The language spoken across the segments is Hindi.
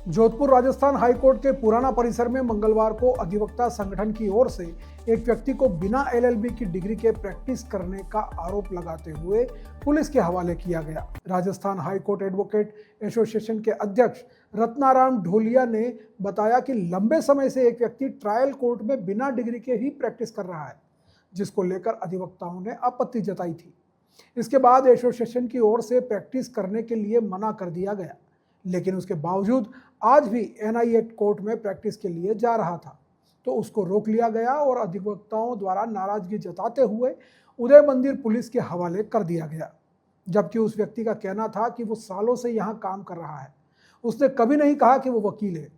जोधपुर राजस्थान हाईकोर्ट के पुराना परिसर में मंगलवार को अधिवक्ता संगठन की ओर से एक व्यक्ति को बिना एलएलबी की डिग्री के प्रैक्टिस करने का आरोप लगाते हुए पुलिस के हवाले किया गया। राजस्थान हाईकोर्ट एडवोकेट एसोसिएशन के अध्यक्ष रत्नाराम ढोलिया ने बताया कि लंबे समय से एक व्यक्ति ट्रायल कोर्ट में बिना डिग्री के ही प्रैक्टिस कर रहा है, जिसको लेकर अधिवक्ताओं ने आपत्ति जताई थी। इसके बाद एसोसिएशन की ओर से प्रैक्टिस करने के लिए मना कर दिया गया, लेकिन उसके बावजूद आज भी एनआई एक्ट कोर्ट में प्रैक्टिस के लिए जा रहा था तो उसको रोक लिया गया और अधिवक्ताओं द्वारा नाराजगी जताते हुए उदय मंदिर पुलिस के हवाले कर दिया गया। जबकि उस व्यक्ति का कहना था कि वो सालों से यहाँ काम कर रहा है। उसने कभी नहीं कहा कि वो वकील है।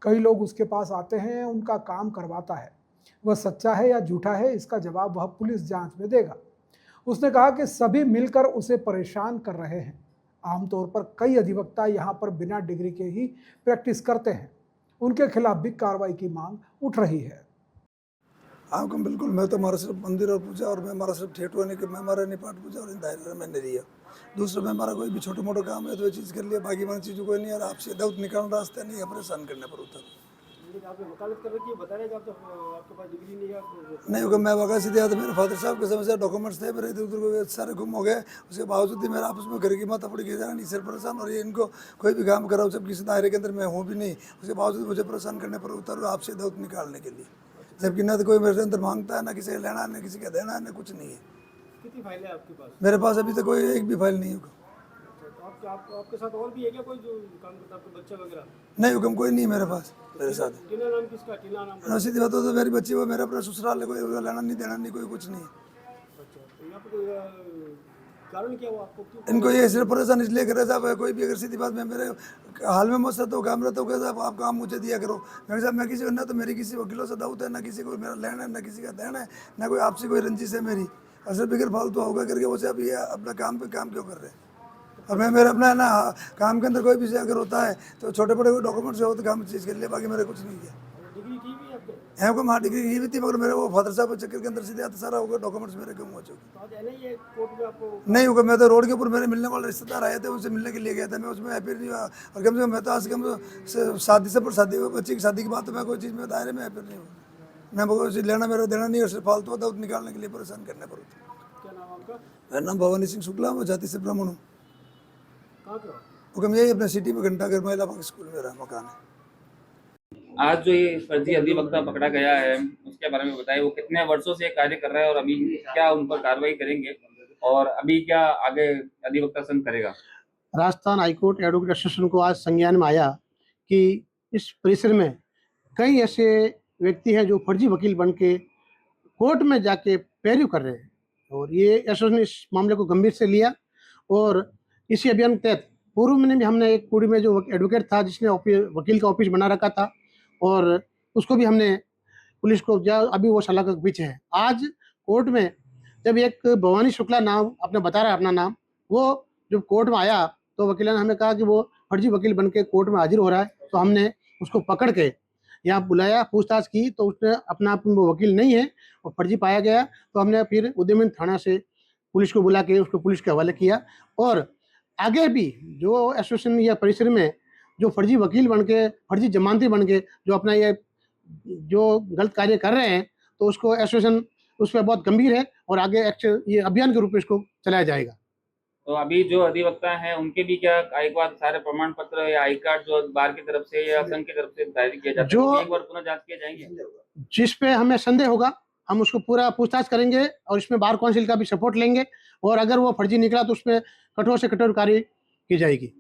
कई लोग उसके पास आते हैं, उनका काम करवाता है। वह सच्चा है या झूठा है, इसका जवाब वह पुलिस जांच में देगा। उसने कहा कि सभी मिलकर उसे परेशान कर रहे हैं। आमतौर पर कई अधिवक्ता यहाँ पर बिना डिग्री के ही प्रैक्टिस करते हैं। उनके खिलाफ भी कार्रवाई की मांग उठ रही है। हाँ बिल्कुल, मैं तो हमारा सिर्फ मंदिर और पूजा और मैं हमारा सिर्फ ठेठ होने के मैं हमारा नहीं पाठ पूजा और इन दायरे में नहीं दिया। दूसरा में हमारा कोई भी छोटा मोटा काम है तो ये चीज़ कर लिया, बाकी वाली चीज़ों कोई नहीं। और आपसे दाऊद निकालना रास्ता नहीं है, परेशान करने पर उतर आपने वकालत कर रखी है, बता रहे आप तो आपके पास डिग्री नहीं है। नहीं होगा। मैं वकालत दिया तो मेरे फादर साहब के समय से डॉक्यूमेंट्स थे मेरे, इधर उधर को सारे गुम हो गए। उसके बावजूद भी मेरा आपस में घर की माथा पड़ी जाना नहीं, सिर परेशान। और ये इनको कोई भी काम कराओ, जब किसी दायरे के अंदर मैं हूँ भी नहीं, उसके बावजूद मुझे परेशान करने पर उतर आपसे दाऊद निकालने के लिए। जबकि ना तो कोई मेरे अंदर मांगता है, ना किसी का लेना, ना किसी का देना है, ना कुछ नहीं है। कितनी फाइलें आपके पास? मेरे पास अभी तक कोई एक भी फाइल नहीं होगा। आपके साथ और भी है क्या कोई जो काम करता है, आपके बच्चा वगैरह? नहीं हुक्म कोई नहीं मेरे पास। मेरे साथ टीना नाम किसका? टीना नाम? सीधी बात हो तो मेरी बच्ची वो मेरा अपना ससुराल है, कोई लेना नहीं देना नहीं, कोई कुछ नहीं। अच्छा, तो यहाँ पे कोई कारण क्या हुआ आपको? इनको ये सिर्फ परेशान इसलिए करे साहब, कोई भी अगर सीधी बात में मेरे हाल में मत तो काम रहता हूँ साहब, आप काम मुझे दिया करो। मेरे साहब मैं किसी को ना तो मेरी किसी वकीलों से दाऊद है, ना किसी को मेरा लेना है, ना किसी का देना है, ना कोई आपसी कोई रंजिश है मेरी। और सिर्फ बिगर फालतू होगा करके वो साहब ये अपना काम पे काम क्यों कर रहे हैं। और मैं मेरा अपना है ना काम के अंदर कोई भी अगर होता है तो छोटे बड़े कोई डॉक्यूमेंट्स हो तो काम चीज़ के लिए, बाकी मेरे कुछ नहीं किया डिग्री की भी आपने? है को हाँ डिग्री की भी थी, मगर मेरे वो फादर साहब के चक्कर के अंदर सीधे आता सारा होगा, डॉक्यूमेंट्स मेरे कम हो चुके। तो आज है ना ये कोर्ट में आपको? नहीं होगा। मैं तो रोड के ऊपर मेरे मिलने वाले रिश्तेदार आए थे, उनसे मिलने के लिए गया था। मैं उसमें हैप्पी नहीं हुआ। और कम से कम मैं तो आज कम शादी से शादी बच्ची की शादी की बात तो मैं कोई चीज़ में दायरे में हैप्पी नहीं हूँ। मैं कोई लेना मेरा देना नहीं, और सिर्फ फालतू होता है निकालने के लिए परेशान करने पर होता। क्या नाम आपका? मेरा नाम भवानी सिंह शुक्ला, मैं जाति से ब्राह्मण हूँ। कहाँ के हो? हुक्म यही अपने सिटी में घंटाघर महिला स्कूल मेरा मकान है। आज जो ये फर्जी अधिवक्ता पकड़ा गया है उसके बारे में बताइए, वो कितने वर्षों से कार्य कर रहा है और अभी क्या उन पर कार्रवाई करेंगे और अभी क्या आगे अधिवक्ता संघ करेगा? राजस्थान हाईकोर्ट एडवोकेट एसोसिएशन को आज संज्ञान में आया कि इस परिसर में कई ऐसे व्यक्ति हैं जो फर्जी वकील बन के कोर्ट में जाके पैरवी कर रहे हैं, और ये एसोसिएशन इस मामले को गंभीर से लिया। और इसी अभियान के तहत पूर्व में भी हमने एक पूरी में जो एडवोकेट था जिसने वकील का ऑफिस बना रखा था, और उसको भी हमने पुलिस को अभी वो सलाह के पीछे है। आज कोर्ट में जब एक भवानी शुक्ला नाम आपने बता रहा है अपना नाम, वो जब कोर्ट में आया तो वकील ने हमें कहा कि वो फर्जी वकील बन के कोर्ट में हाजिर हो रहा है। तो हमने उसको पकड़ के यहाँ बुलाया, पूछताछ की, तो उसने अपना आप वो वकील नहीं है और फर्जी पाया गया। तो हमने फिर उदयमन थाना से पुलिस को बुला के उसको पुलिस के हवाले किया। और आगे भी जो एसोसिएशन या परिसर में जो फर्जी वकील बन के, फर्जी जमानती बन के जो अपना ये जो गलत कार्य कर रहे हैं, तो उसको एसोसिएशन उस पर बहुत गंभीर है और आगे ये अभियान के रूप में इसको चलाया जाएगा। तो अभी जो अधिवक्ता हैं उनके भी क्या एक बार सारे प्रमाण पत्र या आई कार्ड जो बार की तरफ से या संघ की तरफ से दायर किया जाता है, एक बार पुनः जांच किए जाएंगे? जिस पे हमें संदेह होगा हम उसको पूरा पूछताछ करेंगे और इसमें बार काउंसिल का भी सपोर्ट लेंगे, और अगर वो फर्जी निकला तो उसमें कठोर से कठोर कार्रवाई की जाएगी।